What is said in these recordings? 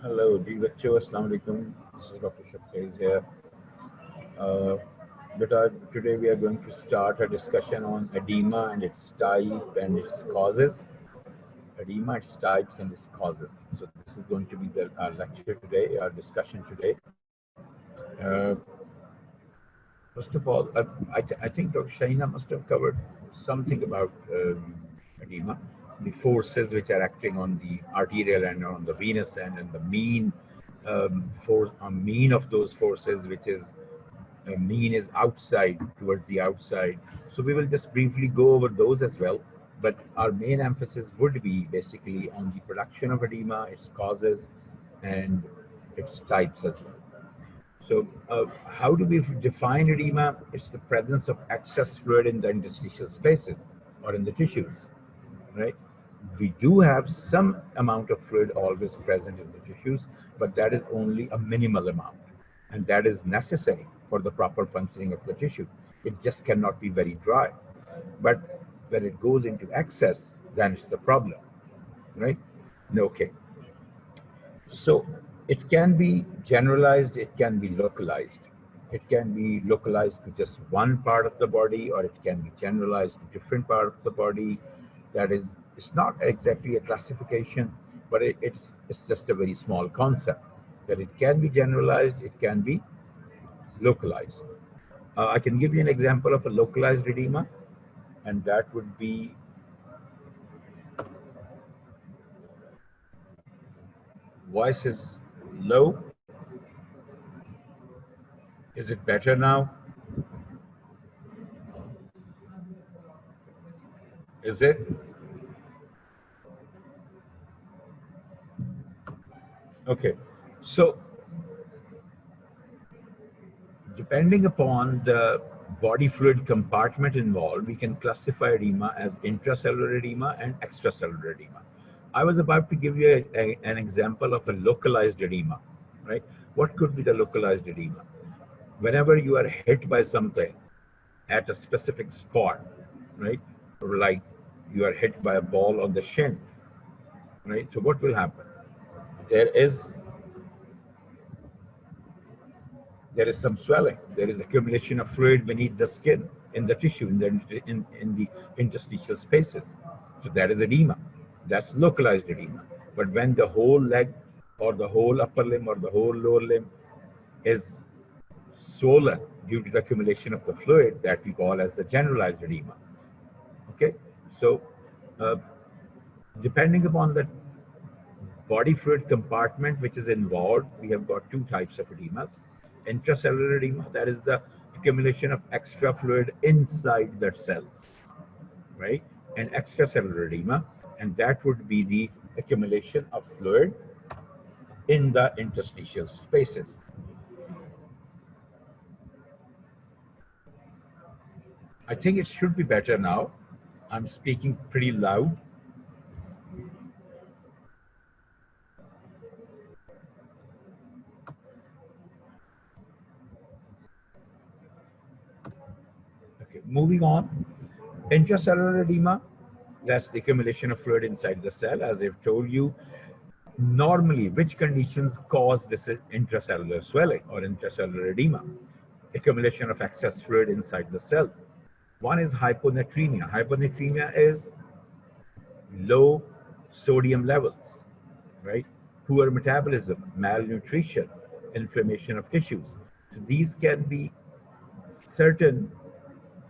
Hello, जी बच्चों, अस्सलाम वालेकुम. This is Dr. Shafez here. Uh, Today we are going to start a discussion on edema and its type and its causes. Edema, its types and its causes. So this is going to be our lecture today, our discussion today. Uh, First of all, I think Dr. Shaina must have covered something about edema, the forces which are acting on the arterial and on the venous end, and the mean of those forces, which is mean is outside towards the outside. So we will just briefly go over those as well. But our main emphasis would be basically on the production of edema, its causes, and its types as well. So, how do we define edema? It's the presence of excess fluid in the interstitial spaces or in the tissues, right? We do have some amount of fluid always present in the tissues, but that is only a minimal amount, and that is necessary for the proper functioning of the tissue. It just cannot be very dry. But when it goes into excess, then it's a problem, right? Okay. So it can be generalized, it can be localized. It can be localized to just one part of the body, or it can be generalized to different part of the body. That is, it's not exactly a classification, but it's just a very small concept that it can be generalized, it can be localized. I can give you an example of a localized edema, and that would be voice is low. Is it better now? Is it? Okay. So depending upon the body fluid compartment involved, we can classify edema as intracellular edema and extracellular edema. I was about to give you an example of a localized edema, right? What could be the localized edema? Whenever you are hit by something at a specific spot, right? Like you are hit by a ball on the shin, right? So what will happen? There is there is some swelling. There is accumulation of fluid beneath the skin, in the tissue, in the interstitial spaces. So that is edema. That's localized edema. But when the whole leg or the whole upper limb or the whole lower limb is swollen due to the accumulation of the fluid, that we call as the generalized edema. Okay, so uh, depending upon the body fluid compartment which is involved, we have got two types of edemas. Intracellular edema, that is the accumulation of extra fluid inside the cells, right? And extracellular edema, and that would be the accumulation of fluid in the interstitial spaces. I think it should be better now. I'm speaking pretty loud. Okay, moving on. Intracellular edema, that's the accumulation of fluid inside the cell. As I've told you, normally, which conditions cause this intracellular swelling or intracellular edema? Accumulation of excess fluid inside the cells. One is hyponatremia. Hyponatremia is low sodium levels, right? Poor metabolism, malnutrition, inflammation of tissues. So these can be certain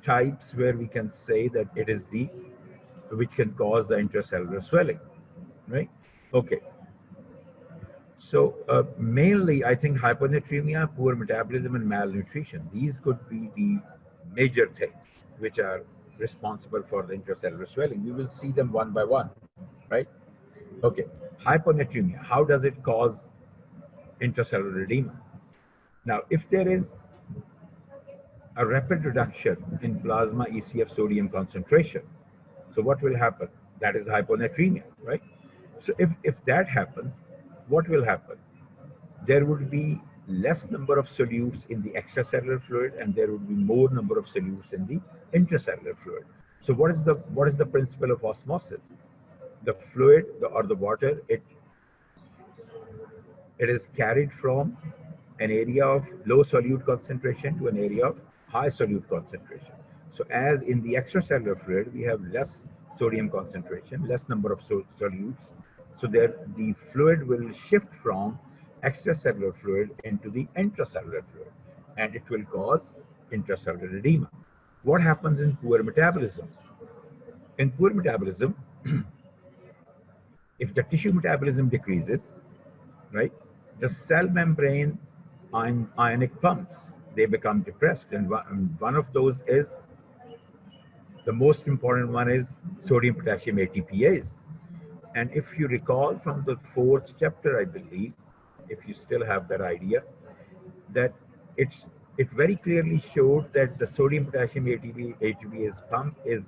types where we can say that it is the which can cause the intracellular swelling, right? Okay. So mainly, I think hyponatremia, poor metabolism, and malnutrition. These could be the major things which are responsible for the intracellular swelling. We will see them one by one, right? Okay. Hyponatremia. How does it cause intracellular edema? Now, if there is a rapid reduction in plasma ECF sodium concentration, so what will happen? That is hyponatremia, right? So if that happens, what will happen? There would be less number of solutes in the extracellular fluid, and there would be more number of solutes in the intracellular fluid. So what is the principle of osmosis? The fluid or the water, It is carried from an area of low solute concentration to an area of high solute concentration. So as in the extracellular fluid, we have less sodium concentration, less number of solutes. So there the fluid will shift from extracellular fluid into the intracellular fluid, and it will cause intracellular edema. What happens in poor metabolism? In poor metabolism, if the tissue metabolism decreases, right, the cell membrane ionic pumps, they become depressed. And one of those is, the most important one is sodium potassium ATPase. And if you recall from the fourth chapter, I believe, if you still have that idea, that it very clearly showed that the sodium potassium ATPase pump is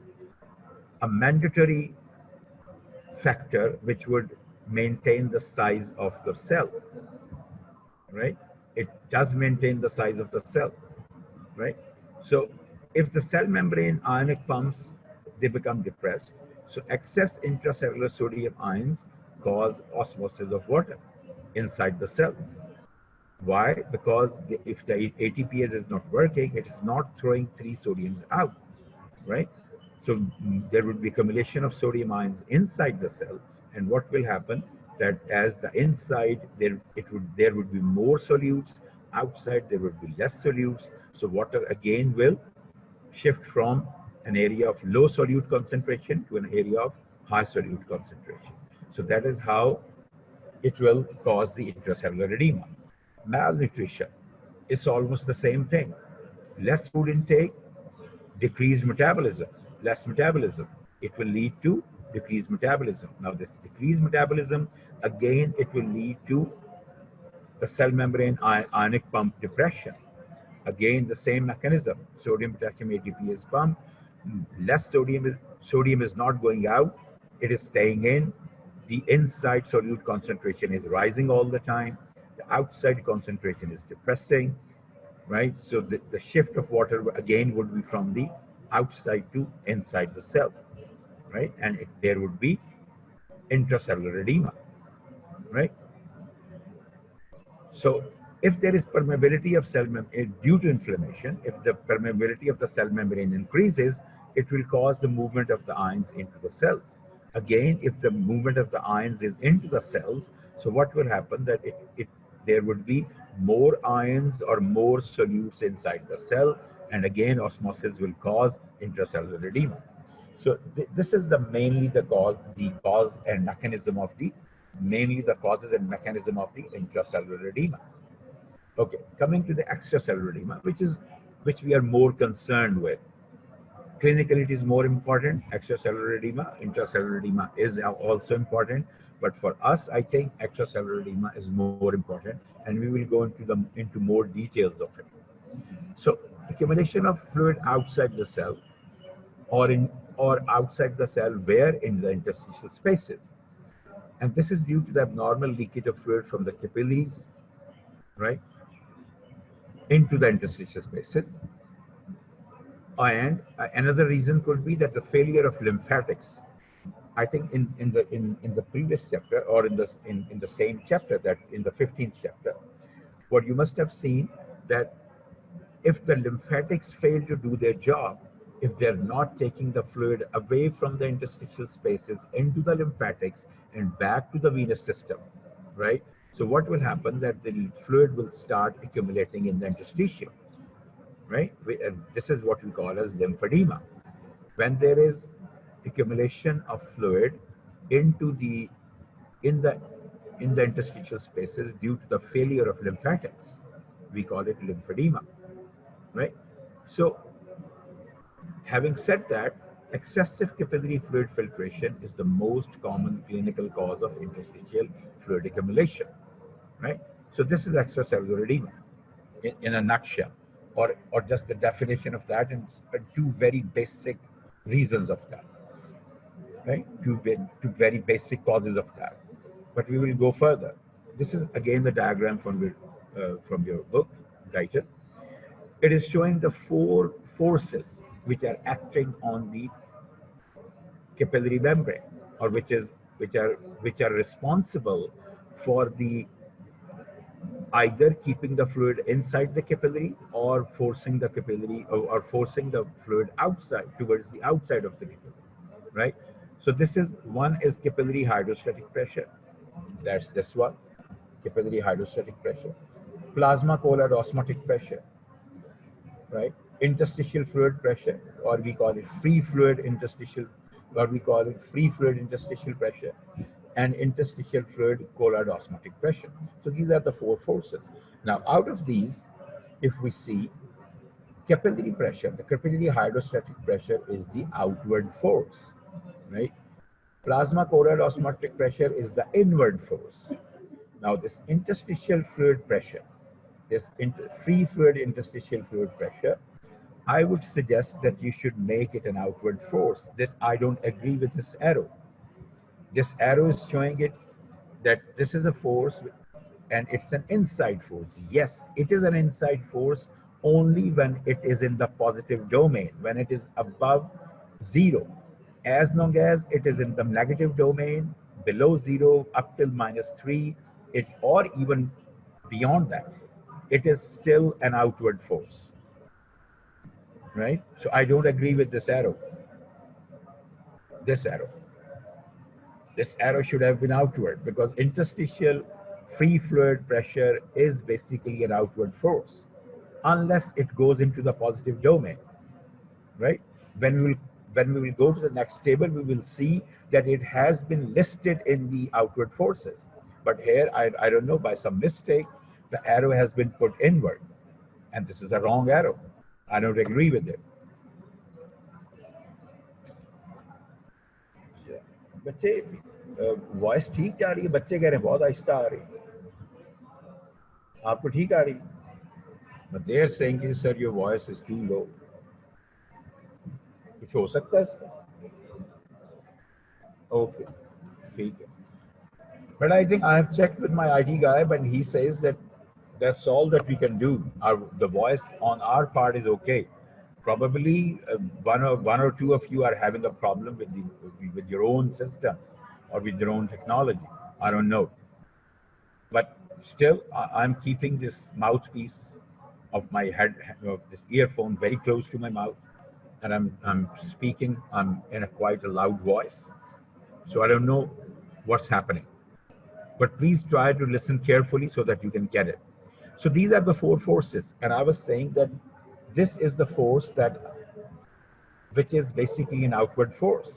a mandatory factor which would maintain the size of the cell, right? It does maintain the size of the cell, right? So if the cell membrane ionic pumps, they become depressed. So excess intracellular sodium ions cause osmosis of water inside the cells. Why? Because if the ATPase is not working, it is not throwing three sodiums out, right? So there would be accumulation of sodium ions inside the cell, and what will happen that as the inside there would be more solutes, outside there would be less solutes. So water again will shift from an area of low solute concentration to an area of high solute concentration. So that is how it will cause the intracellular edema. Malnutrition is almost the same thing. Less food intake, decreased metabolism, less metabolism. It will lead to decreased metabolism. Now, this decreased metabolism, again, it will lead to the cell membrane ionic pump depression. Again, the same mechanism. Sodium potassium ATPase pump. Less sodium is not going out. It is staying in. The inside solute concentration is rising all the time. The outside concentration is depressing, right? So the shift of water again would be from the outside to inside the cell, right? And there would be intracellular edema, right? So if there is permeability of due to inflammation, if the permeability of the cell membrane increases, it will cause the movement of the ions into the cells. Again, if the movement of the ions is into the cells, so what will happen that there would be more ions or more solutes inside the cell, and again osmosis will cause intracellular edema. So this is mainly the cause and mechanism of the mainly the causes and mechanism of the intracellular edema. Okay, coming to the extracellular edema, which we are more concerned with. Clinically, it is more important, extracellular edema. Intracellular edema is also important, but for us, I think extracellular edema is more important, and we will go into more details of it. So, accumulation of fluid outside the cell, or outside the cell, where in the interstitial spaces, and this is due to the abnormal leakage of fluid from the capillaries, right, into the interstitial spaces. And another reason could be that the failure of lymphatics. I think in the previous chapter, or in the same chapter, that in the 15th chapter, what you must have seen that if the lymphatics fail to do their job, if they're not taking the fluid away from the interstitial spaces into the lymphatics and back to the venous system, right? So what will happen that the fluid will start accumulating in the interstitium, right? This is what we call as lymphedema. When there is accumulation of fluid into the in the in the interstitial spaces due to the failure of lymphatics, we call it lymphedema, right? So having said that, excessive capillary fluid filtration is the most common clinical cause of interstitial fluid accumulation, right? So this is extracellular edema in a nutshell, or just the definition of that, and two very basic reasons of that, right? Two very basic causes of that. But we will go further. This is again the diagram from your book title. It is showing the four forces which are acting on the capillary membrane, or which are responsible for the either keeping the fluid inside the capillary or forcing the capillary or forcing the fluid outside towards the outside of the capillary, right? So this is one is capillary hydrostatic pressure. That's this one, capillary hydrostatic pressure. Plasma colloid osmotic pressure, right? Interstitial fluid pressure, or we call it free fluid interstitial, or we call it free fluid interstitial pressure, and interstitial fluid colloid osmotic pressure. So these are the four forces. Now, out of these, if we see capillary pressure, the capillary hydrostatic pressure is the outward force, right? Plasma colloid osmotic pressure is the inward force. Now, this interstitial fluid pressure, this free fluid interstitial fluid pressure, I would suggest that you should make it an outward force. This, I don't agree with this arrow. This arrow is showing it that this is a force and it's an inside force. Yes, it is an inside force only when it is in the positive domain, when it is above zero. As long as it is in the negative domain, below zero, up till -3, it or even beyond that, it is still an outward force, right? So I don't agree with this arrow. This arrow. This arrow should have been outward because interstitial free fluid pressure is basically an outward force unless it goes into the positive domain, right? When we will go to the next table, we will see that it has been listed in the outward forces. But here, I don't know, by some mistake, the arrow has been put inward. And this is a wrong arrow. I don't agree with it. बच्चे voice ठीक जा रही है, बच्चे कह रहे हैं बहुत आहिस्ता आ रही है, आपको ठीक आ रही है? But they are saying कि sir your voice is too low. कुछ हो सकता है इसका? Okay, ठीक है. But I think I have checked with my IT guy, but he says that that's all that we can do. The voice on our part is okay. Probably one or two of you are having a problem with your own systems or with your own technology. I don't know, but still I'm keeping this mouthpiece of my head of this earphone very close to my mouth, and I'm speaking. I'm in a quite a loud voice, so I don't know what's happening. But please try to listen carefully so that you can get it. So these are the four forces, and I was saying that this is the force which is basically an outward force,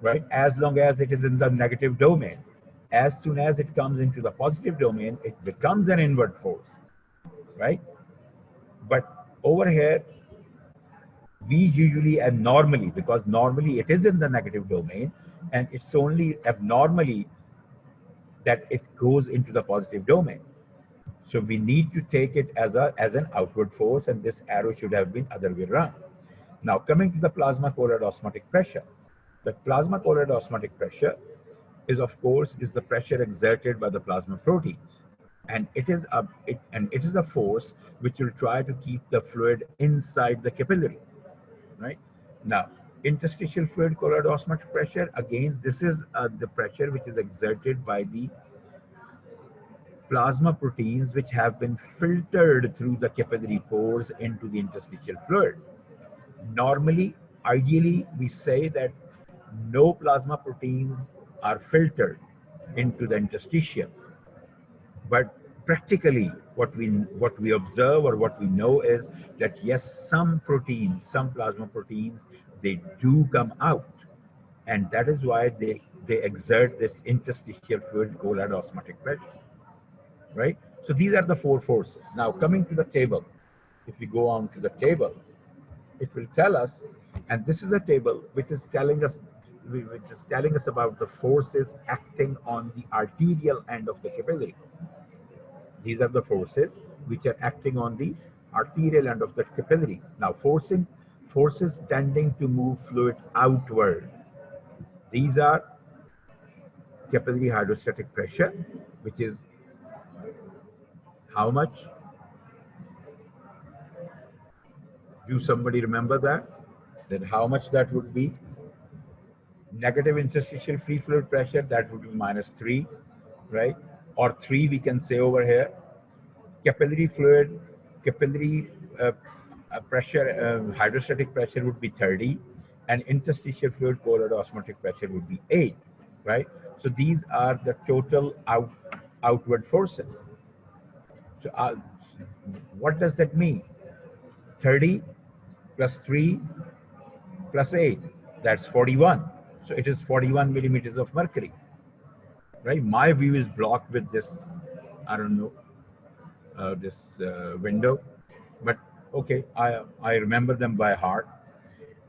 right? As long as it is in the negative domain. As soon as it comes into the positive domain, it becomes an inward force, right? But over here, we usually and normally, because normally it is in the negative domain, and it's only abnormally that it goes into the positive domain. So we need to take it as an outward force, and this arrow should have been other way around. Now coming to the plasma colloid osmotic pressure. The plasma colloid osmotic pressure is of course is the pressure exerted by the plasma proteins. And it is a force which will try to keep the fluid inside the capillary, right? Now, interstitial fluid colloid osmotic pressure, again, this is the pressure which is exerted by the plasma proteins which have been filtered through the capillary pores into the interstitial fluid. Normally, ideally, we say that no plasma proteins are filtered into the interstitium. But practically, what we observe or what we know is that yes, some proteins, some plasma proteins, they do come out, and that is why they exert this interstitial fluid colloid osmotic pressure, right? So these are the four forces. Now coming to the table, if we go on to the table, it will tell us, and this is a table which is telling us about the forces acting on the arterial end of the capillary. These are the forces which are acting on the arterial end of the capillaries. Now, forces tending to move fluid outward. These are capillary hydrostatic pressure, which is how much? Do somebody remember that? Then how much that would be? Negative interstitial free fluid pressure, that would be -3, right? Or 3 we can say over here. capillary fluid, capillary pressure, hydrostatic pressure would be 30, and interstitial fluid colloidal osmotic pressure would be 8, right? So these are the total outward forces. So what does that mean? 30 plus 3 plus 8, that's 41. So it is 41 millimeters of mercury, right? My view is blocked with this, I don't know, this window, but okay, I remember them by heart.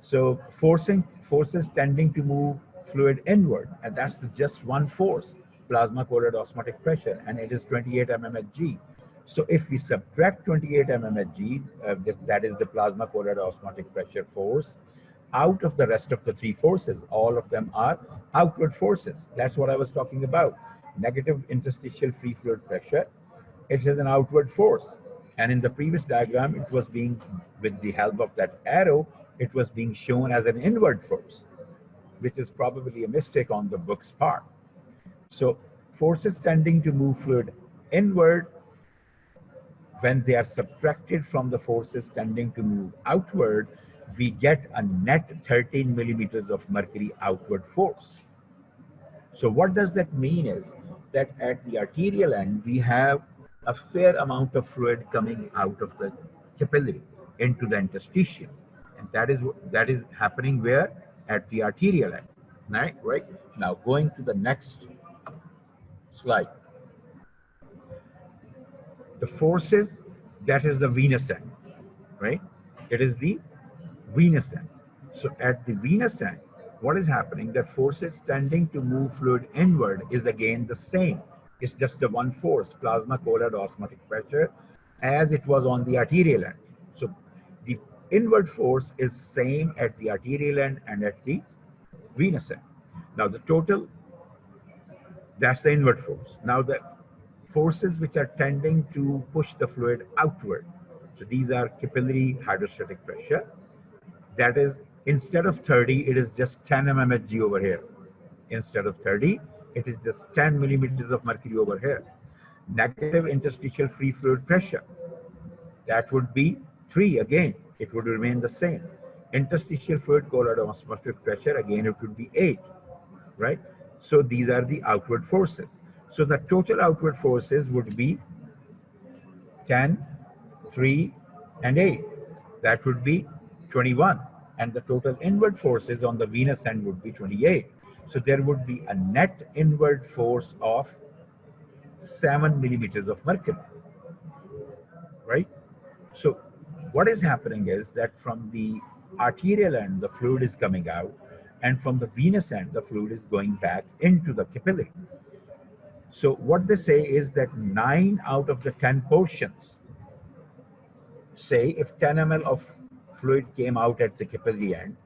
So forces tending to move fluid inward, and that's just one force, plasma colloidal osmotic pressure, and it is 28 mm at G. So if we subtract 28 mm at G, that is the plasma colloidal osmotic pressure force, out of the rest of the three forces, all of them are outward forces. That's what I was talking about. Negative interstitial free fluid pressure, it is an outward force. And in the previous diagram, it was being, with the help of that arrow, it was being shown as an inward force, which is probably a mistake on the book's part. So forces tending to move fluid inward, when they are subtracted from the forces tending to move outward, we get a net 13 millimeters of mercury outward force. So what does that mean is that at the arterial end, we have a fair amount of fluid coming out of the capillary into the interstitium. And that is happening where? At the arterial end, right? Now going to the next slide. The forces, that is the venous end, right? It is the venous end. So at the venous end, what is happening? That forces tending to move fluid inward is again the same. It's just the one force, plasma colloidal osmotic pressure, as it was on the arterial end. So the inward force is same at the arterial end and at the venous end. Now the total, that's the inward force. Now the forces which are tending to push the fluid outward. So these are capillary hydrostatic pressure. That is, instead of 30, it is just 10 mm at G over here. Instead of 30, it is just 10 millimeters of mercury over here. Negative interstitial free fluid pressure, that would be 3 again. It would remain the same. Interstitial fluid colloidal osmotic pressure, again, it would be 8, right? So these are the outward forces. So the total outward forces would be 10, 3, and 8. That would be 21. And the total inward forces on the venous end would be 28. So there would be a net inward force of 7 millimeters of mercury, right? So what is happening is that from the arterial end, the fluid is coming out, and from the venous end, the fluid is going back into the capillary. So what they say is that 9 out of the 10 portions, say if 10 ml of fluid came out at the capillary end,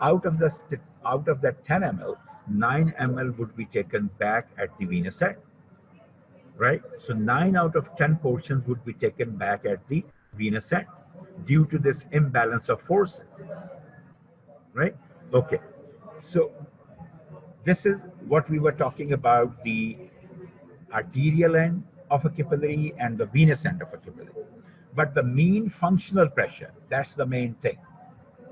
out of that 10 ml, 9 ml would be taken back at the venous end, right? So 9 out of 10 portions would be taken back at the venous end due to this imbalance of forces, right? Okay, so this is what we were talking about, the arterial end of a capillary and the venous end of a capillary. But the mean functional pressure, that's the main thing.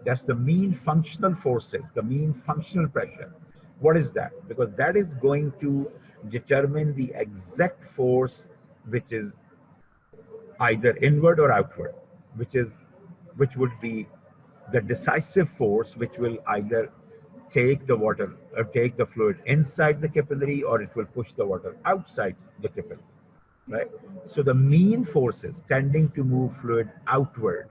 That's the mean functional forces, the mean functional pressure. What is that? Because that is going to determine the exact force which is either inward or outward, which would be the decisive force which will either take the water or take the fluid inside the capillary, or it will push the water outside the capillary, right? So the mean forces tending to move fluid outward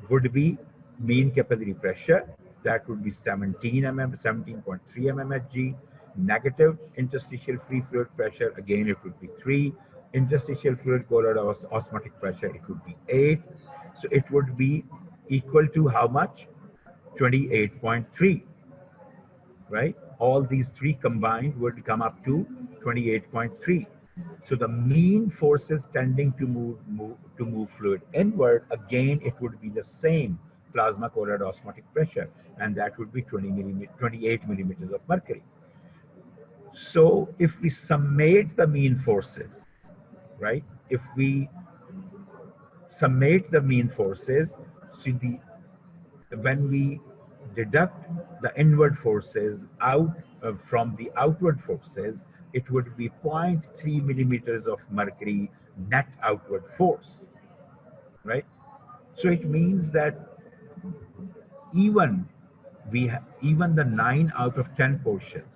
would be mean capillary pressure, that would be 17 mm, 17.3 mm at G. Negative interstitial free fluid pressure, again it would be 3. Interstitial fluid colloidal osmotic pressure, it would be 8. So it would be equal to how much? 28.3, right? All these three combined would come up to 28.3. So the mean forces tending to move fluid inward, again, it would be the same plasma colloidal osmotic pressure, and that would be 28 millimeters of mercury. So if we summate the mean forces, right, if we summate the mean forces, so when we deduct the inward forces out from the outward forces, it would be zero point 0.3 millimeters of mercury net outward force, right? So it means that even even the 9 out of 10 portions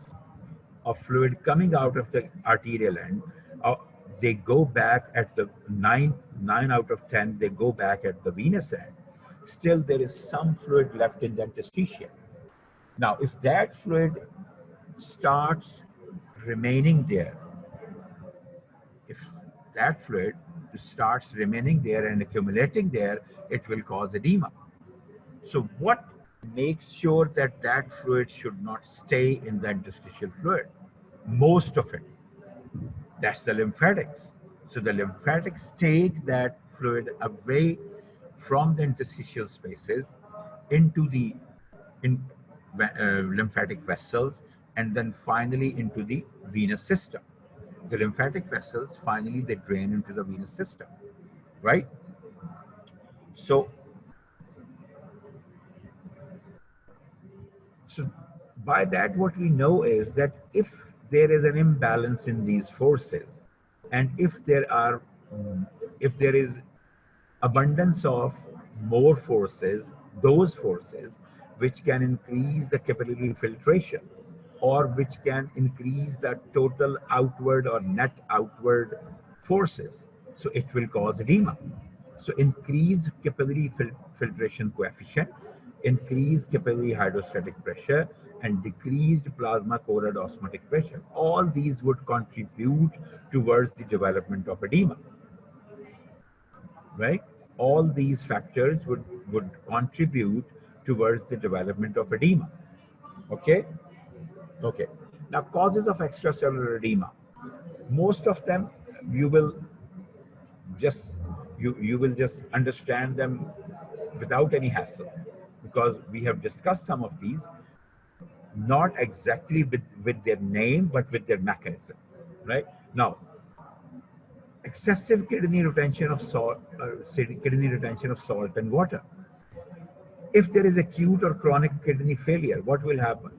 of fluid coming out of the arterial end, uh, they go back at the 9 out of 10, they go back at the venous end. Still, there is some fluid left in the interstitium. Now, if that fluid starts remaining there, if that fluid starts remaining there and accumulating there, it will cause edema. So what makes sure that that fluid should not stay in the interstitial fluid? Most of it. That's the lymphatics. So the lymphatics take that fluid away from the interstitial spaces into the in, lymphatic vessels, and then finally into the venous system. The lymphatic vessels finally they drain into the venous system, right? So, so by that what we know is that if there is an imbalance in these forces, and if there is abundance of more forces, those forces which can increase the capillary filtration or which can increase the total outward or net outward forces, so it will cause edema. So increased capillary filtration coefficient, increased capillary hydrostatic pressure, and decreased plasma core osmotic pressure, all these would contribute towards the development of edema, right? All these factors would contribute towards the development of edema. Okay? Okay. Now, causes of extracellular edema. Most of them you will just you will just understand them without any hassle, because we have discussed some of these, not exactly with their name, but with their mechanism. Right? Now, excessive kidney retention of salt, kidney retention of salt and water. If there is acute or chronic kidney failure, what will happen?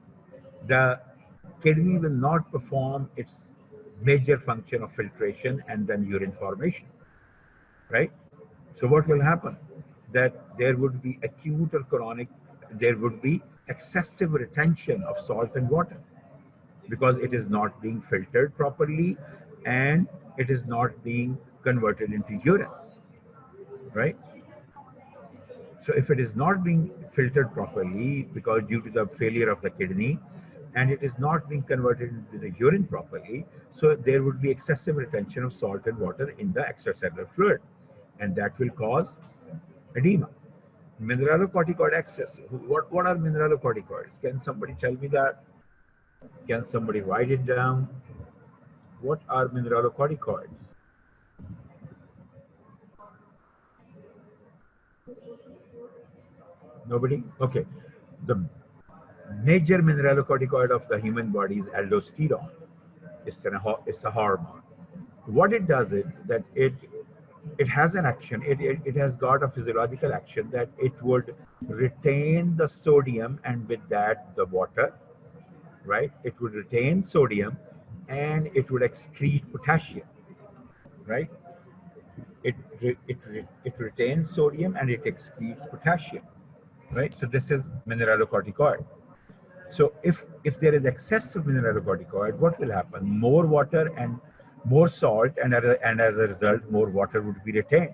The kidney will not perform its major function of filtration and then urine formation, right? So what will happen? That there would be acute or chronic, there would be excessive retention of salt and water because it is not being filtered properly and it is not being converted into urine, right? So if it is not being filtered properly because due to the failure of the kidney and it is not being converted into the urine properly, so there would be excessive retention of salt and water in the extracellular fluid, and that will cause edema. Mineralocorticoid excess. What are mineralocorticoids? Can somebody tell me that? Can somebody write it down? What are mineralocorticoids? Nobody? Okay. The major mineralocorticoid of the human body is aldosterone. It's a hormone. What it does is that it has an action. It has got a physiological action that it would retain the sodium and with that the water, right? It would retain sodium and it would excrete potassium, right? It retains sodium and it excretes potassium, right? So this is mineralocorticoid. So if there is excess of mineralocorticoid, what will happen? More water and more salt, and as a result, more water would be retained.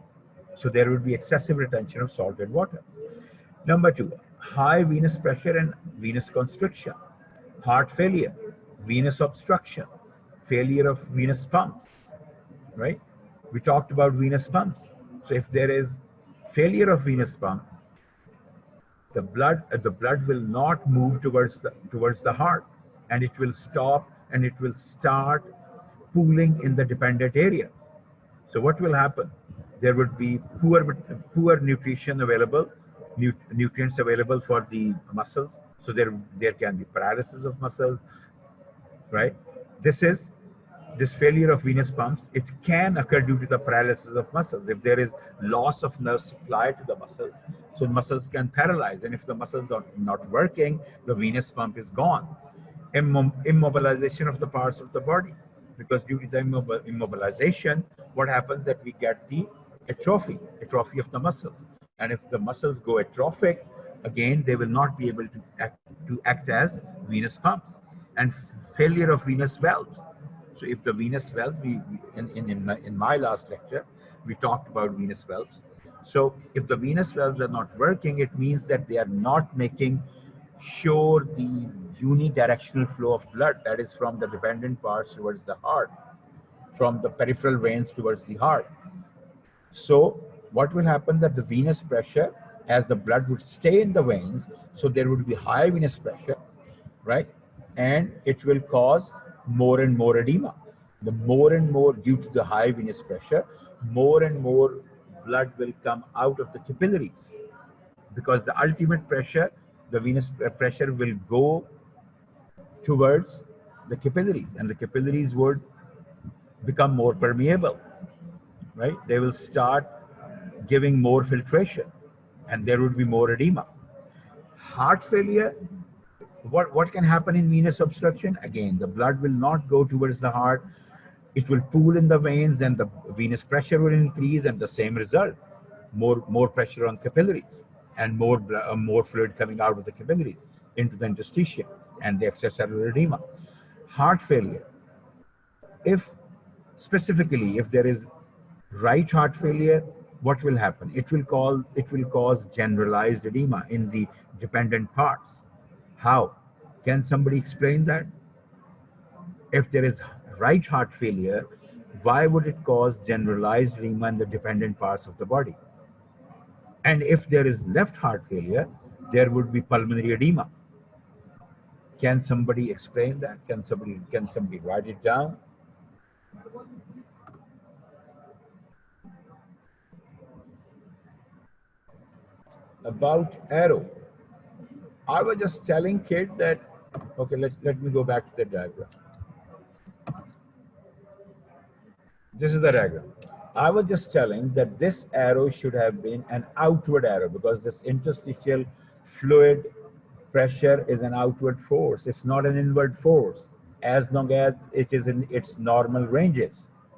So there would be excessive retention of salt and water. Number two, high venous pressure and venous constriction, heart failure, venous obstruction, failure of venous pumps, right? We talked about venous pumps. So if there is failure of venous pump, the blood will not move towards the heart, and it will stop and it will start pooling in the dependent area. So what will happen? There would be poor nutrition available, nutrients available for the muscles. So there can be paralysis of muscles, right? This is This failure of venous pumps, it can occur due to the paralysis of muscles. If there is loss of nerve supply to the muscles, so muscles can paralyze. And if the muscles are not working, the venous pump is gone. Immobilization of the parts of the body, because due to the immobilization, what happens that we get the atrophy of the muscles. And if the muscles go atrophic, again, they will not be able to act as venous pumps. And failure of venous valves. So if the venous valves, in my last lecture, we talked about venous valves. So if the venous valves are not working, it means that they are not making sure the unidirectional flow of blood, that is from the dependent parts towards the heart, from the peripheral veins towards the heart. So what will happen that the venous pressure, as the blood would stay in the veins, so there would be high venous pressure, right? And it will cause more and more edema. The more and more, due to the high venous pressure, more and more blood will come out of the capillaries, because the ultimate pressure, the venous pressure, will go towards the capillaries, and the capillaries would become more permeable, right? They will start giving more filtration, and there would be more edema. Heart failure, what can happen in venous obstruction? Again, the blood will not go towards the heart. It will pool in the veins, and the venous pressure will increase, and the same result, more pressure on capillaries, and more fluid coming out of the capillaries into the interstitium and the extracellular edema. Heart failure, if specifically if there is right heart failure, what will happen? It will cause generalized edema in the dependent parts. How? Can somebody explain that? If there is right heart failure, why would it cause generalized edema in the dependent parts of the body? And if there is left heart failure, there would be pulmonary edema. Can somebody explain that? Can somebody write it down? About arrow, I was just telling kid that, okay, let me go back to the diagram. This is the diagram. I was just telling that this arrow should have been an outward arrow, because this interstitial fluid pressure is an outward force. It's not an inward force, as long as it is in its normal ranges.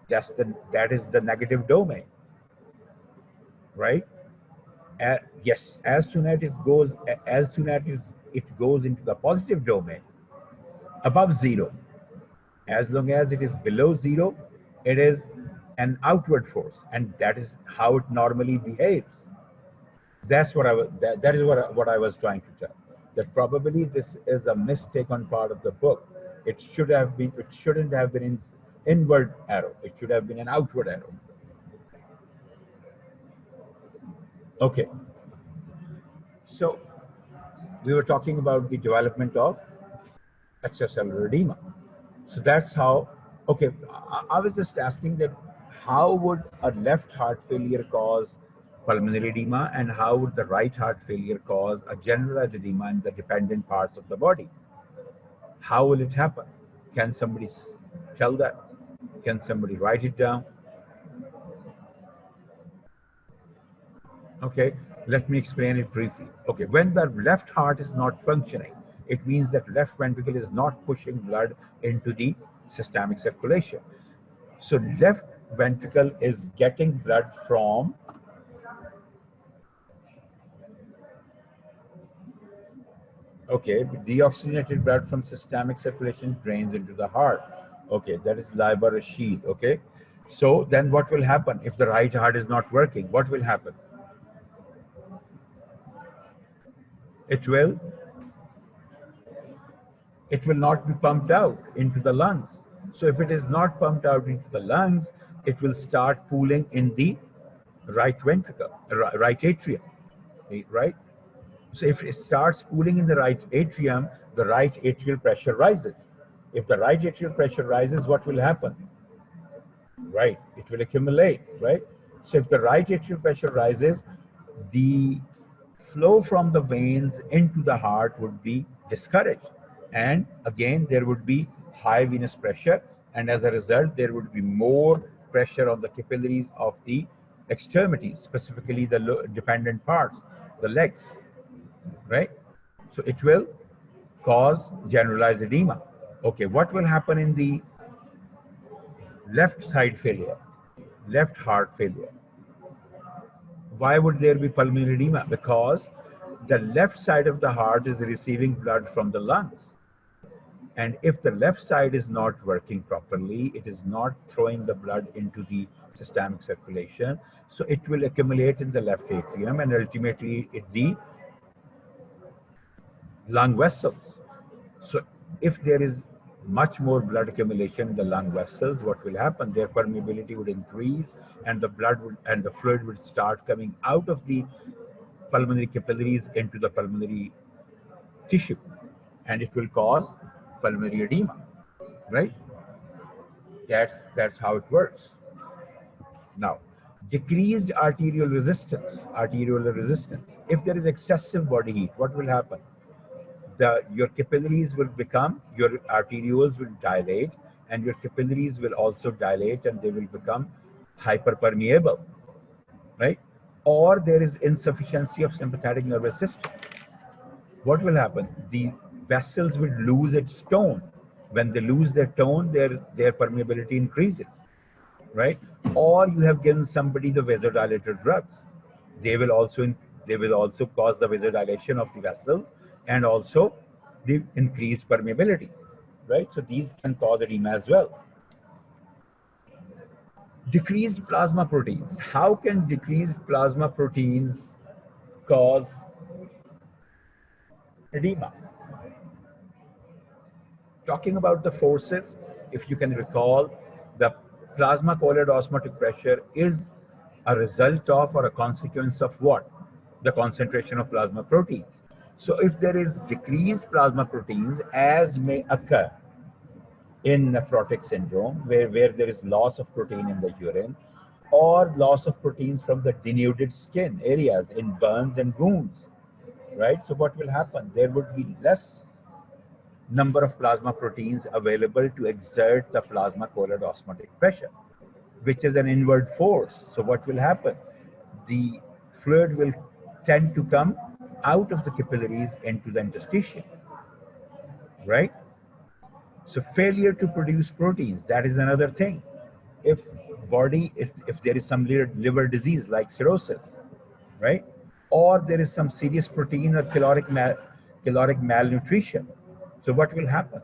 That is the negative domain, right? Yes, as soon as it goes into the positive domain, above zero, as long as it is below zero, it is an outward force, and that is how it normally behaves. That's what that is what I was trying to tell. That probably this is a mistake on part of the book. It shouldn't have been in inward arrow. It should have been an outward arrow. Okay. So we were talking about the development of extracellular edema. So that's how, okay, I was just asking that how would a left heart failure cause pulmonary edema, and how would the right heart failure cause a generalized edema in the dependent parts of the body? How will it happen? Can somebody tell that? Can somebody write it down? Okay, let me explain it briefly. Okay, when the left heart is not functioning, it means that left ventricle is not pushing blood into the systemic circulation. So left ventricle is getting blood from deoxygenated blood from systemic circulation drains into the heart. Okay, that is Leiber sheath. Okay, so then what will happen if the right heart is not working? What will happen? It will not be pumped out into the lungs. So if it is not pumped out into the lungs, it will start pooling in the right ventricle, right atrium, right? So if it starts pooling in the right atrium, the right atrial pressure rises. If the right atrial pressure rises, what will happen? Right, it will accumulate, right? So if the right atrial pressure rises, the flow from the veins into the heart would be discouraged. And again, there would be high venous pressure, And as a result, there would be more pressure on the capillaries of the extremities, specifically the dependent parts, the legs, right? So it will cause generalized edema. Okay, what will happen in the left side failure, left heart failure? Why would there be pulmonary edema? Because the left side of the heart is receiving blood from the lungs. And if the left side is not working properly, it is not throwing the blood into the systemic circulation. So it will accumulate in the left atrium and ultimately the lung vessels. So if there is much more blood accumulation in the lung vessels, what will happen? Their permeability would increase and the blood would, and the fluid would start coming out of the pulmonary capillaries into the pulmonary tissue, and it will cause pulmonary edema, right? That's how it works. Now, decreased arterial resistance. If there is excessive body heat, what will happen? Your capillaries will become, your arterioles will dilate, and your capillaries will also dilate, and they will become hyperpermeable, right? Or there is insufficiency of sympathetic nervous system. What will happen? The vessels will lose its tone. When they lose their tone, their permeability increases, right? Or you have given somebody the vasodilator drugs. They will also cause the vasodilation of the vessels and also the increased permeability, right? So these can cause edema as well. Decreased plasma proteins. How can decreased plasma proteins cause edema? Talking about the forces, if you can recall, the plasma colloid osmotic pressure is a result of or a consequence of what? The concentration of plasma proteins. So if there is decreased plasma proteins, as may occur in nephrotic syndrome, where there is loss of protein in the urine, or loss of proteins from the denuded skin areas in burns and wounds, right? So what will happen? There would be less number of plasma proteins available to exert the plasma colloid osmotic pressure, which is an inward force. So what will happen? The fluid will tend to come out of the capillaries into the interstitium, right? So failure to produce proteins, that is another thing. If if there is some liver disease like cirrhosis, right? Or there is some serious protein or caloric malnutrition. So what will happen?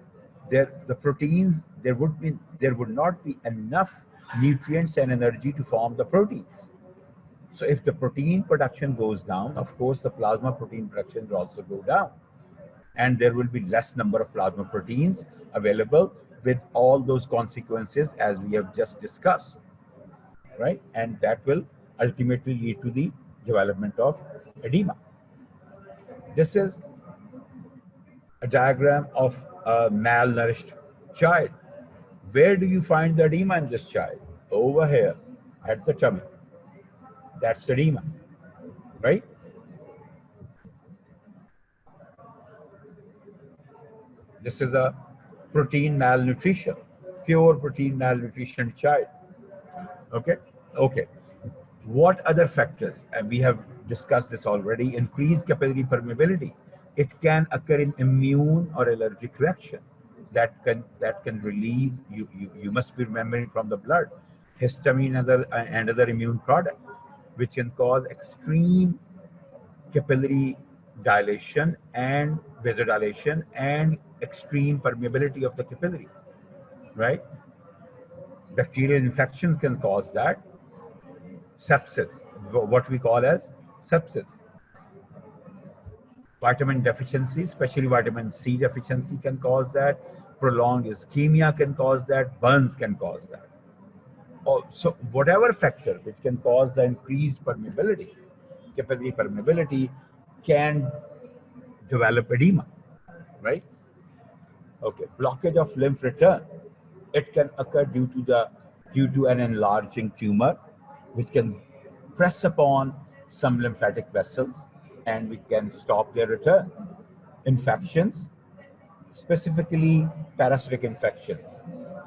The proteins, there would not be enough nutrients and energy to form the proteins. So if the protein production goes down, of course the plasma protein production will also go down. And there will be less number of plasma proteins available with all those consequences as we have just discussed, right? And that will ultimately lead to the development of edema. This is a diagram of a malnourished child. Where do you find the edema in this child? Over here at the tummy. That's edema, right? This is a protein malnutrition, pure protein malnutrition child. Okay? Okay. What other factors? And we have discussed this already. Increased capillary permeability. It can occur in immune or allergic reaction that can release. You must be remembering from the blood, histamine and other immune product, which can cause extreme capillary dilation and vasodilation and extreme permeability of the capillary, right? Bacterial infections can cause that. Sepsis, what we call as sepsis. Vitamin deficiency, especially vitamin C deficiency, can cause that. Prolonged ischemia can cause that. Burns can cause that. So whatever factor which can cause the increased permeability, capillary permeability, can develop edema, right? Okay, blockage of lymph return. It can occur due to an enlarging tumor, which can press upon some lymphatic vessels, and we can stop their return. Infections, specifically parasitic infections,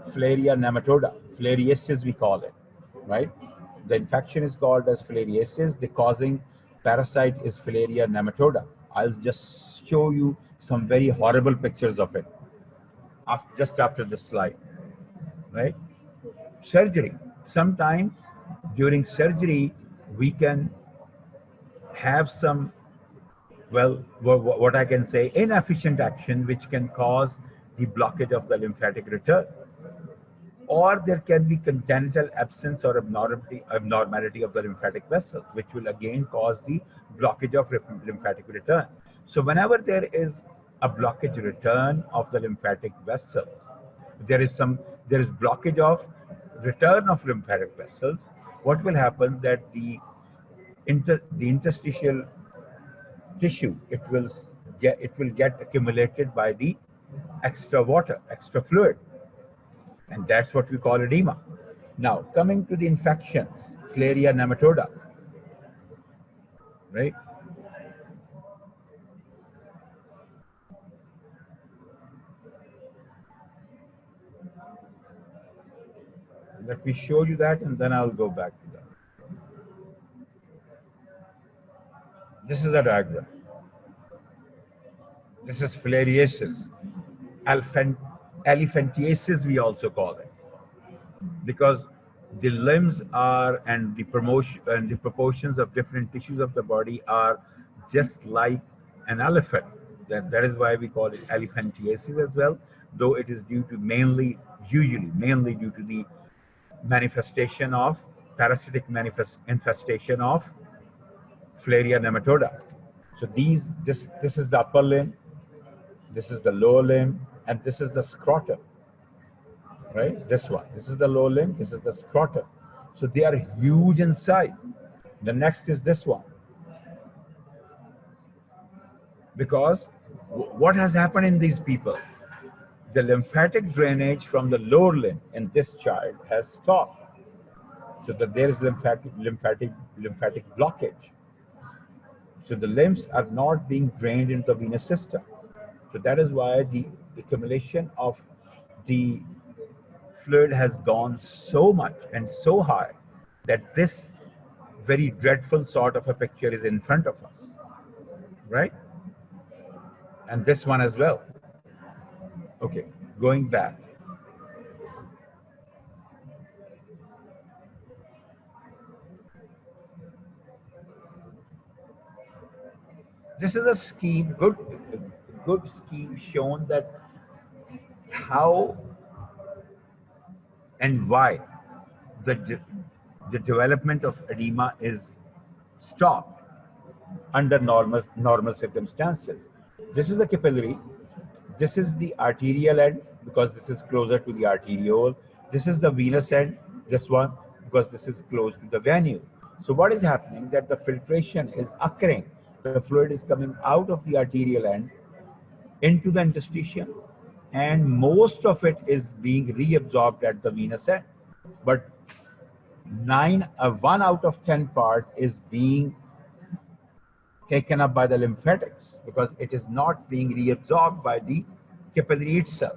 Filaria nematoda, filariasis we call it, right? The infection is called as filariasis. The causing parasite is Filaria nematoda. I'll just show you some very horrible pictures of it just after this slide, right? Surgery. Sometimes during surgery, we can have some, well, what I can say, inefficient action which can cause the blockage of the lymphatic return. Or there can be congenital absence or abnormality of the lymphatic vessels, which will again cause the blockage of lymphatic return. So whenever there is a blockage return of the lymphatic vessels, there is blockage of return of lymphatic vessels. What will happen that the interstitial tissue, it will get accumulated by the extra water, extra fluid, and that's what we call edema. Now, coming to the infections, Filaria nematoda, right? Let me show you that, and then I'll go back to that. This is a diagram. This is filariasis. Elephantiasis, we also call it, because the limbs are and the proportions of different tissues of the body are just like an elephant. That is why we call it elephantiasis as well, though it is due to mainly due to the manifestation of parasitic infestation of Filaria nematoda. So this is the upper limb, this is the lower limb, and this is the scrotum, right? This is the lower limb, this is the scrotum. So they are huge in size. The next is this one. Because what has happened in these people? The lymphatic drainage from the lower limb in this child has stopped. So that there is lymphatic blockage. So the limbs are not being drained into the venous system. So that is why the accumulation of the fluid has gone so much and so high that this very dreadful sort of a picture is in front of us, right? And this one as well. Okay, going back. This is a scheme, good scheme shown that how and why the development of edema is stopped under normal circumstances. This is the capillary. This is the arterial end, because this is closer to the arteriole. This is the venous end, this one, because this is close to the venule. So what is happening, that the filtration is occurring. The fluid is coming out of the arterial end into the interstitium, and most of it is being reabsorbed at the venous end. But 1 out of 10 part is being taken up by the lymphatics, because it is not being reabsorbed by the capillary itself.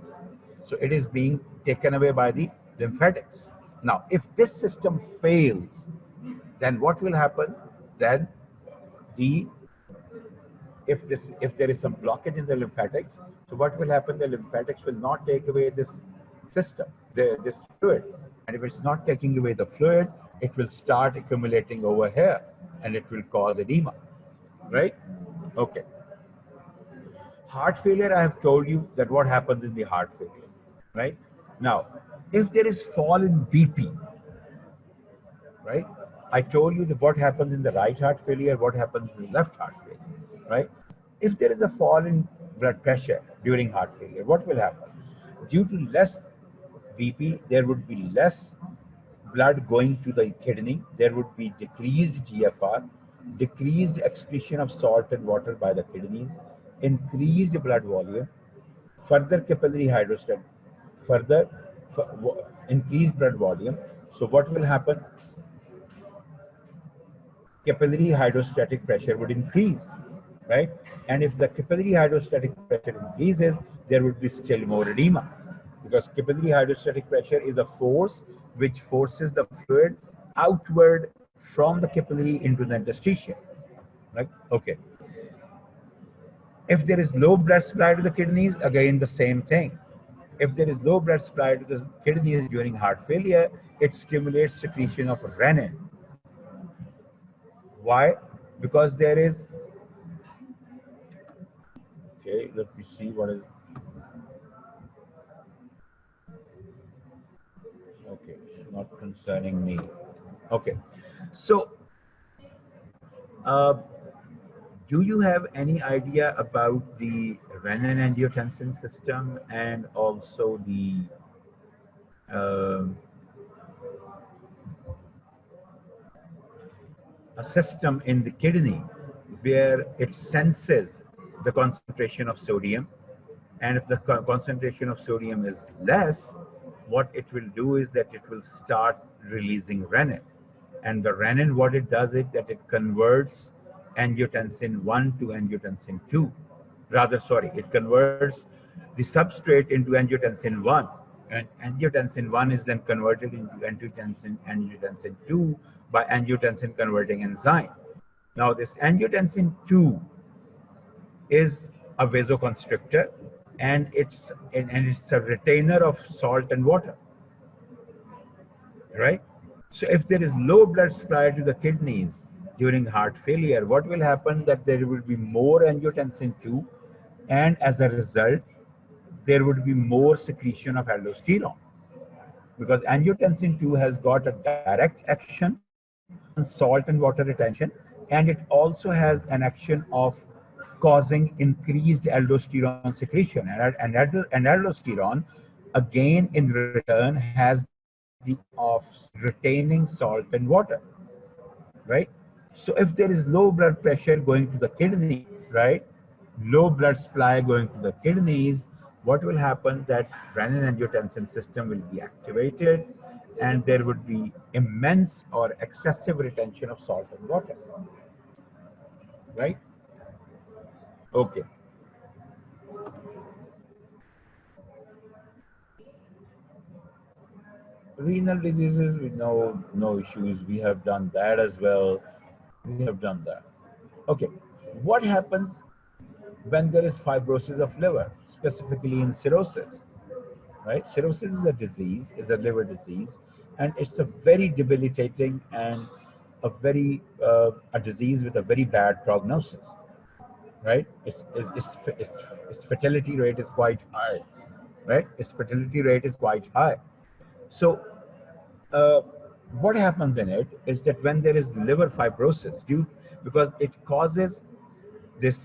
So it is being taken away by the lymphatics. Now, if this system fails, then what will happen? Then if there is some blockage in the lymphatics, so what will happen? The lymphatics will not take away this system, this fluid. And if it's not taking away the fluid, it will start accumulating over here, and it will cause edema. Right? Okay. Heart failure, I have told you that what happens in the heart failure, right? Now, if there is fall in BP, right? I told you that what happens in the right heart failure, what happens in the left heart failure, right? If there is a fall in blood pressure during heart failure, what will happen? Due to less BP, there would be less blood going to the kidney, there would be decreased GFR, decreased excretion of salt and water by the kidneys, increased blood volume, further capillary hydrostatic, increased blood volume. So what will happen? Capillary hydrostatic pressure would increase, right? And if the capillary hydrostatic pressure increases, there would be still more edema, because capillary hydrostatic pressure is a force which forces the fluid outward from the capillary into the interstitium, right? Okay. If there is low blood supply to the kidneys, again the same thing. If there is low blood supply to the kidneys during heart failure, it stimulates secretion of renin. Why? Because there is, okay, let me see what is, okay, it's not concerning me. Okay, so uh, do you have any idea about the renin-angiotensin system and also the um a system in the kidney where it senses the concentration of sodium, and if the concentration of sodium is less, what it will do is that it will start releasing renin. And the renin, what it does is that it converts angiotensin 1 to angiotensin 2. Rather, sorry, it converts the substrate into angiotensin 1. And angiotensin 1 is then converted into angiotensin 2 by angiotensin converting enzyme. Now, this angiotensin 2 is a vasoconstrictor, and it's a retainer of salt and water, right? So if there is low blood supply to the kidneys during heart failure, what will happen that there will be more angiotensin 2, and as a result, there would be more secretion of aldosterone, because angiotensin 2 has got a direct action on salt and water retention, and it also has an action of causing increased aldosterone secretion. And aldosterone, again, in return, has the action of retaining salt and water, right? So if there is low blood pressure going to the kidney, right, low blood supply going to the kidneys, what will happen that renin-angiotensin system will be activated, and there would be immense or excessive retention of salt and water, right? Okay. Renal diseases, we know no issues. We have done that as well. We have done that. Okay. What happens when there is fibrosis of liver, specifically in cirrhosis, right? Cirrhosis is a disease, is a liver disease, and it's a very debilitating and a disease with a very bad prognosis, right? Its fatality rate is quite high, right? Its fatality rate is quite high. So uh, what happens in it is that when there is liver fibrosis, because it causes this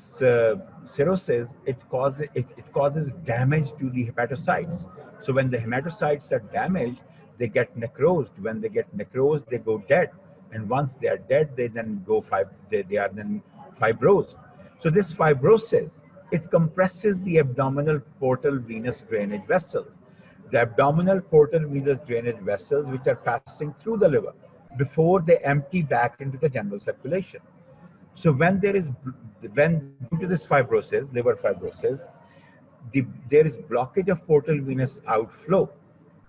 cirrhosis, it causes damage to the hepatocytes. So when the hepatocytes are damaged, they get necrosed. When they get necrosed, they go dead. And once they are dead, they then they are then fibrosed. So this fibrosis, it compresses the abdominal portal venous drainage vessels. The abdominal portal venous drainage vessels, which are passing through the liver before they empty back into the general circulation. So when due to this fibrosis, liver fibrosis, there is blockage of portal venous outflow.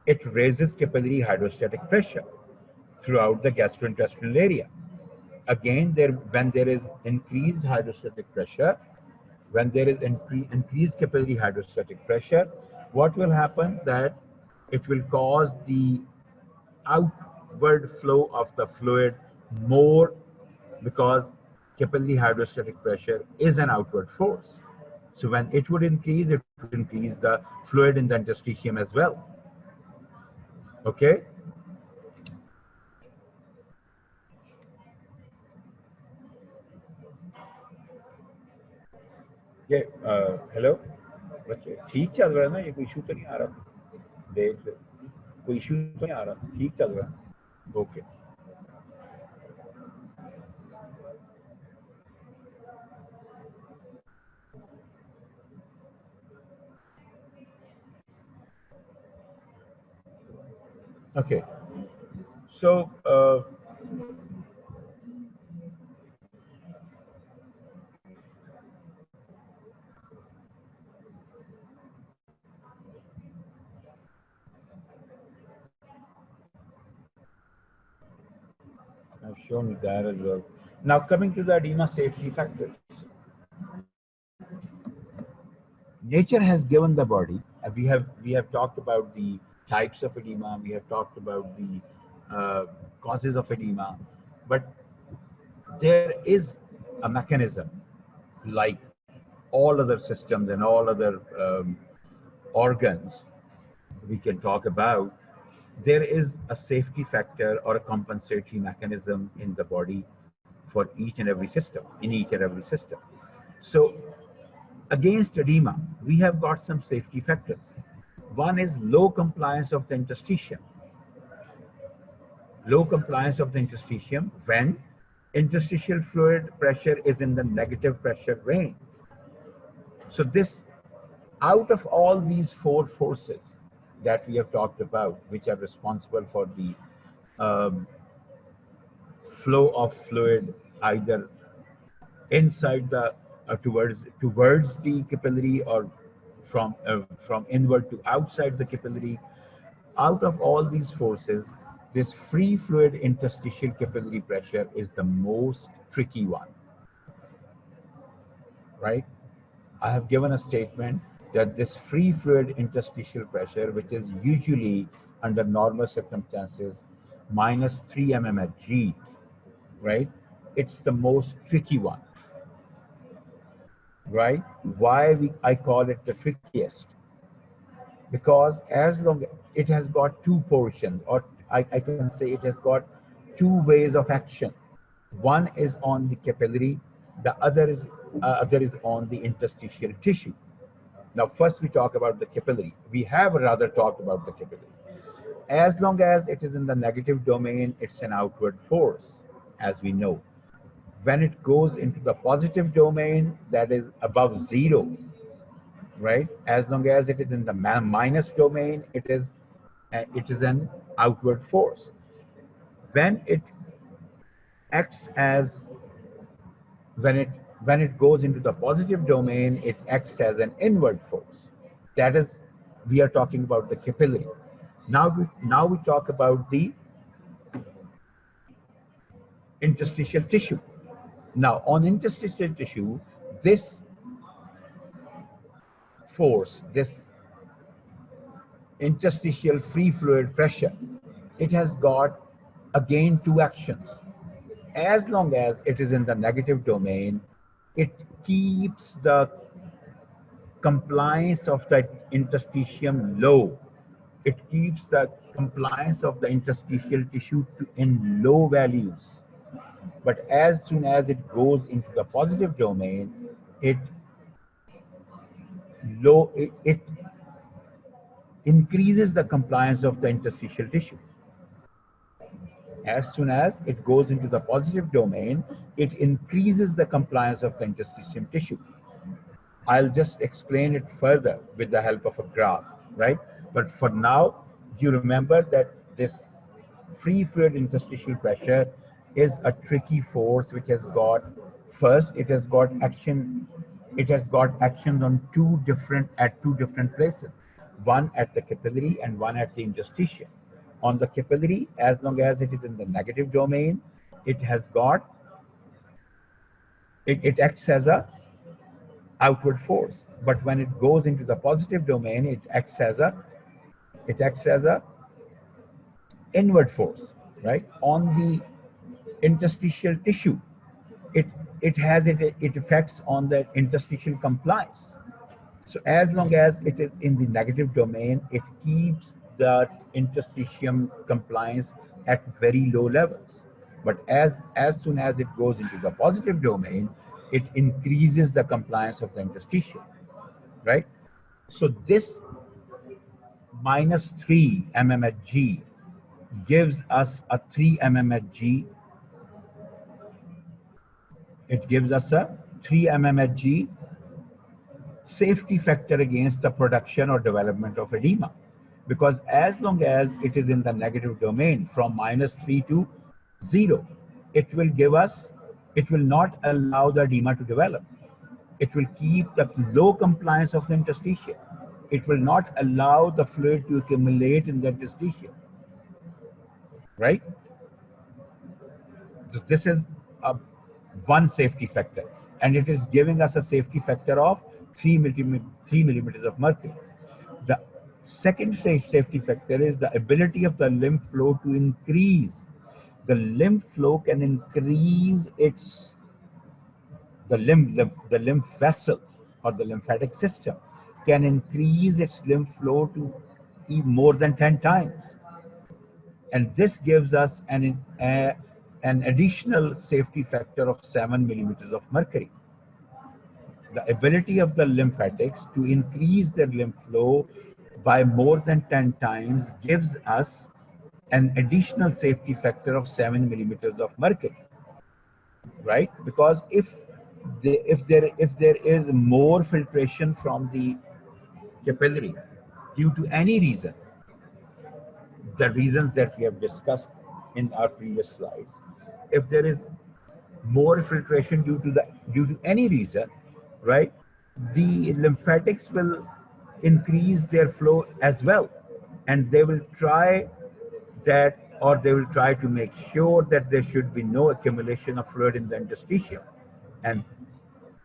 It raises capillary hydrostatic pressure throughout the gastrointestinal area. Again, when there is increased hydrostatic pressure, when there is increased capillary hydrostatic pressure, what will happen that it will cause the outward flow of the fluid more, because capillary hydrostatic pressure is an outward force. So when it would increase, it would increase the fluid in the interstitium as well. Okay. ये hello बच्चे, ठीक चल रहा है ना? ये कोई issue तो नहीं आ रहा? देख लो, कोई इशू तो नहीं आ रहा? ठीक चल रहा है? Okay. Okay. So I've shown you that as well. Now coming to the edema safety factors. Nature has given the body, we have talked about the types of edema, we have talked about the causes of edema, but there is a mechanism like all other systems and all other organs we can talk about. There is a safety factor or a compensatory mechanism in the body for each and every system, in each and every system. So against edema, we have got some safety factors. One is low compliance of the interstitium. Low compliance of the interstitium when interstitial fluid pressure is in the negative pressure range. So this, out of all these four forces that we have talked about, which are responsible for the um, flow of fluid either inside the towards the capillary or from inward to outside the capillary. Out of all these forces, this free fluid interstitial capillary pressure is the most tricky one, right? I have given a statement that this free fluid interstitial pressure, which is usually under normal circumstances minus 3 mm at G, right? It's the most tricky one, right? I call it the trickiest? Because as long it has got two portions, or I can say it has got two ways of action. One is on the capillary, the other is on the interstitial tissue. Now, first we talk about the capillary. We have rather talked about the capillary. As long as it is in the negative domain, it's an outward force, as we know. When it goes into the positive domain, that is above zero, right? As long as it is in the minus domain, it is an outward force. When it acts as when it goes into the positive domain, it acts as an inward force. That is, we are talking about the capillary. Now we talk about the interstitial tissue. Now on interstitial tissue, this force, this interstitial free fluid pressure, it has got again two actions. As long as it is in the negative domain, it keeps the compliance of the interstitium low. It keeps the compliance of the interstitial tissue in low values. But as soon as it goes into the positive domain, it it increases the compliance of the interstitial tissue. As soon as it goes into the positive domain, it increases the compliance of the interstitial tissue. I'll just explain it further with the help of a graph, right? But for now, you remember that this free fluid interstitial pressure is a tricky force which has got, first, it has got actions on at two different places, one at the capillary and one at the interstitium. On the capillary, as long as it is in the negative domain, it has got, it acts as a outward force. But when it goes into the positive domain, it acts as a inward force, right? On the interstitial tissue, it it affects on the interstitial compliance. So as long as it is in the negative domain, it keeps the interstitium compliance at very low levels. But as soon as it goes into the positive domain, it increases the compliance of the interstitium, right? So this minus 3 mm at G gives us a 3 mm at G. It gives us a 3 mm at G safety factor against the production or development of edema. Because as long as it is in the negative domain from minus 3 to 0, it will not allow the edema to develop. It will keep the low compliance of the interstitium. It will not allow the fluid to accumulate in the interstitium, right? So this is a one safety factor, and it is giving us a safety factor of 3 millimeters of mercury. The second safety factor is the ability of the lymph flow to increase. The lymph flow can increase its the lymph vessels or the lymphatic system can increase its lymph flow to more than 10 times, and this gives us an additional safety factor of 7 millimeters of mercury. The ability of the lymphatics to increase their lymph flow by more than 10 times gives us an additional safety factor of 7 millimeters of mercury, right? Because if there is more filtration from the capillary due to any reason, the reasons that we have discussed in our previous slides, if there is more filtration due to any reason, right, the lymphatics will increase their flow as well, and they will try that, or they will try to make sure that there should be no accumulation of fluid in the interstitium. And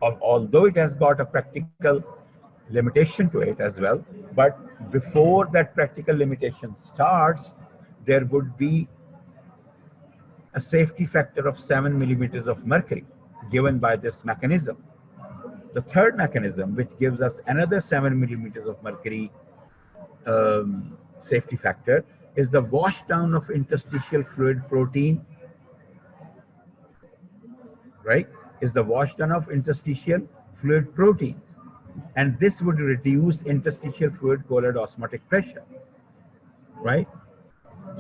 although it has got a practical limitation to it as well, but before that practical limitation starts, there would be a safety factor of 7 millimeters of mercury given by this mechanism. The third mechanism, which gives us another 7 millimeters of mercury safety factor, is the wash down of interstitial fluid protein, right? Is the wash down of interstitial fluid proteins. And this would reduce interstitial fluid colloid osmotic pressure, right?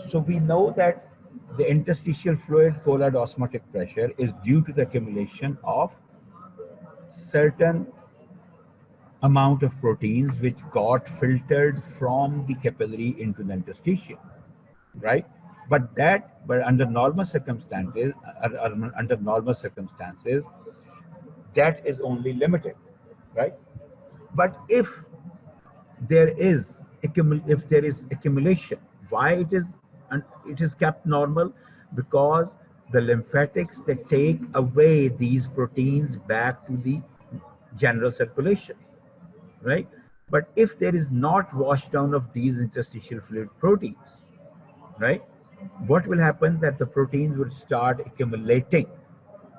So we know that the interstitial fluid colloid osmotic pressure is due to the accumulation of certain amount of proteins which got filtered from the capillary into the interstitium, right? But under normal circumstances, that is only limited, right? But if there is accumulation, why it is kept normal? Because the lymphatics, they take away these proteins back to the general circulation, right? But if there is not wash down of these interstitial fluid proteins, right, what will happen? That the proteins would start accumulating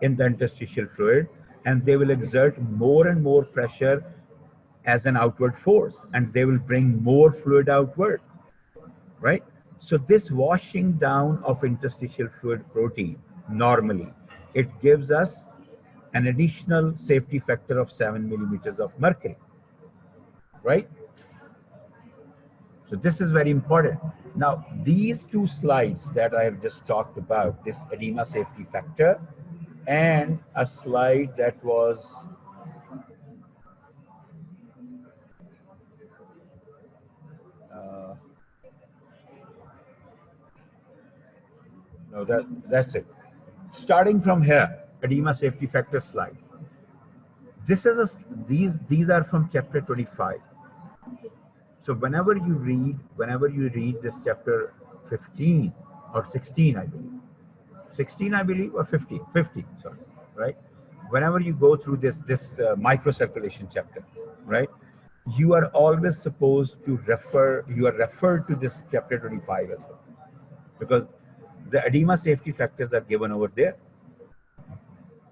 in the interstitial fluid, and they will exert more and more pressure as an outward force, and they will bring more fluid outward, right? So this washing down of interstitial fluid protein, normally, it gives us an additional safety factor of 7 millimeters of mercury, right? So this is very important. Now, these two slides that I have just talked about, this edema safety factor and a slide that was no, that's it. Starting from here, edema safety factor slide. This is these are from chapter 25. So whenever you read this chapter 15 or 16, I believe, 16, I believe, or 15, sorry, right? Whenever you go through this microcirculation chapter, right, you are always supposed to referred to this chapter 25 as well, because the edema safety factors are given over there,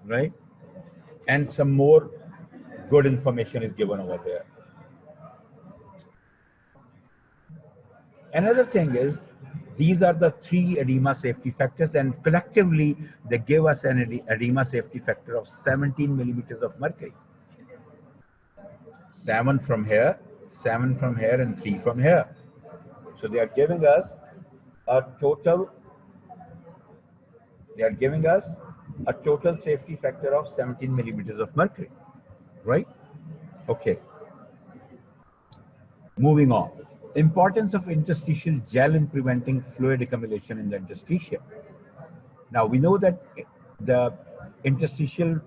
right? And some more good information is given over there. Another thing is, these are the 3 edema safety factors, and collectively they give us an edema safety factor of 17 millimeters of mercury. 7 from here, 7 from here, and 3 from here. So they are giving us a total safety factor of 17 millimeters of mercury, right? Okay. Moving on. Importance of interstitial gel in preventing fluid accumulation in the interstitium. Now we know that the interstitial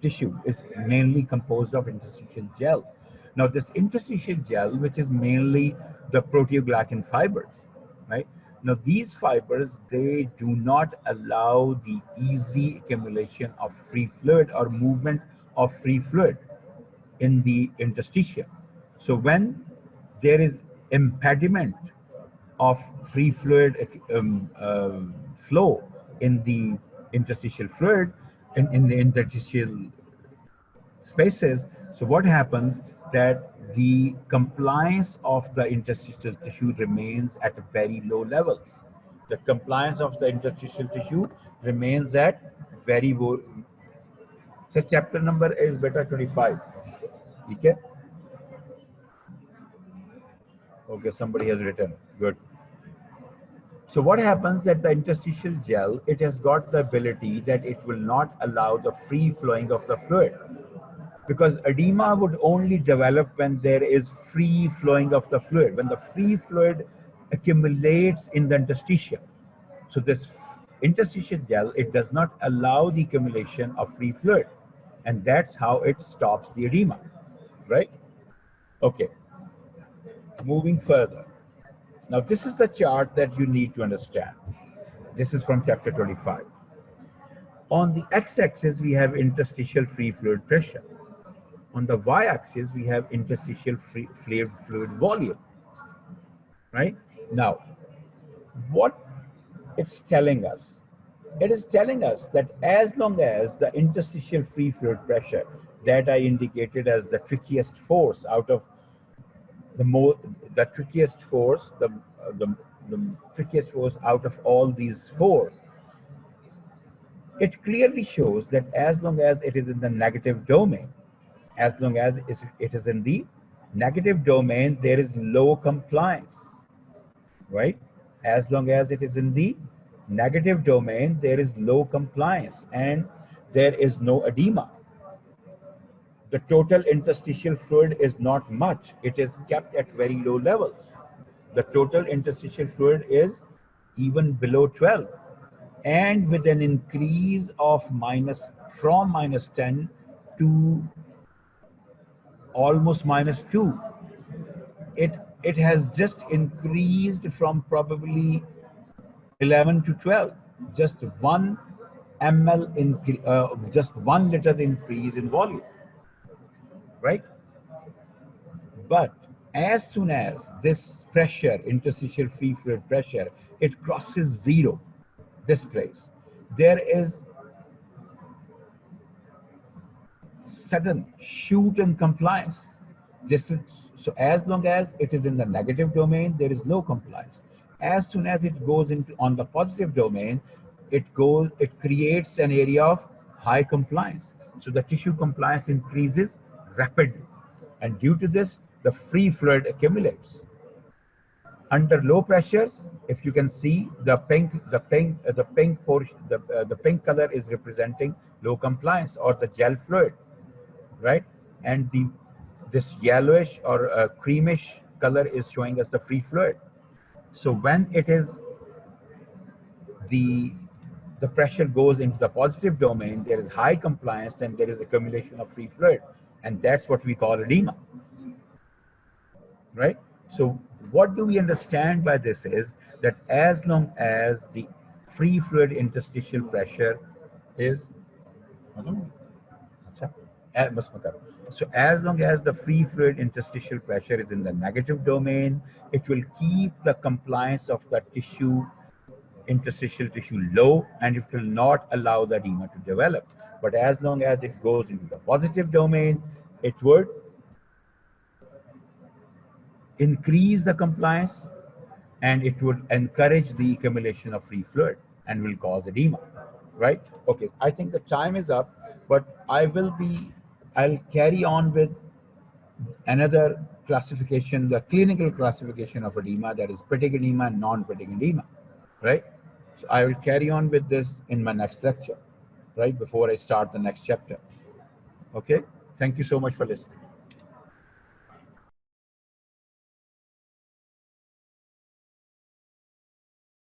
tissue is mainly composed of interstitial gel. Now this interstitial gel, which is mainly the proteoglycan fibers, right? Now, these fibers, they do not allow the easy accumulation of free fluid or movement of free fluid in the interstitium. So when there is impediment of free fluid flow in the interstitial fluid, in the interstitial spaces, so what happens that the compliance of the interstitial tissue remains at very low levels. The compliance of the interstitial tissue remains at very low. So chapter number is beta 25. Okay? Okay, somebody has written. Good. So what happens that the interstitial gel, it has got the ability that it will not allow the free flowing of the fluid, because edema would only develop when there is free flowing of the fluid, when the free fluid accumulates in the interstitium. So this interstitial gel, it does not allow the accumulation of free fluid, and that's how it stops the edema, right? Okay, moving further. Now this is the chart that you need to understand. This is from chapter 25. On the x-axis, we have interstitial free fluid pressure. On the y-axis, we have interstitial free fluid volume, right? Now, what it's telling us? It is telling us that as long as the interstitial free fluid pressure that I indicated as the trickiest force out of the trickiest force, the, the trickiest force out of all these four, it clearly shows that as long as it is in the negative domain, as long as it is in the negative domain, there is low compliance, right? As long as it is in the negative domain, there is low compliance and there is no edema. The total interstitial fluid is not much. It is kept at very low levels. The total interstitial fluid is even below 12. And with an increase of from minus 10 to almost minus 2, it has just increased from probably 11 to 12, just 1 ml increase, just 1 liter increase in volume, right? But as soon as this pressure, interstitial free fluid pressure, it crosses zero, this place, there is sudden shoot in compliance. This is so as long as it is in the negative domain, there is low compliance. As soon as it goes into on the positive domain, it creates an area of high compliance. So the tissue compliance increases rapidly, and due to this, the free fluid accumulates. Under low pressures, if you can see the pink portion, the pink color is representing low compliance or the gel fluid, right? And this yellowish or creamish color is showing us the free fluid. So when it is the pressure goes into the positive domain, there is high compliance and there is accumulation of free fluid, and that's what we call edema, right? So what do we understand by this is that as long as the free fluid interstitial pressure is so as long as the free fluid interstitial pressure is in the negative domain, it will keep the compliance of the interstitial tissue low, and it will not allow the edema to develop. But as long as it goes into the positive domain, it would increase the compliance and it would encourage the accumulation of free fluid and will cause edema, right? Okay, I think the time is up, but I'll carry on with another classification, the clinical classification of edema, that is petic edema and non-petic edema, right? So I will carry on with this in my next lecture, right, before I start the next chapter. Okay, thank you so much for listening.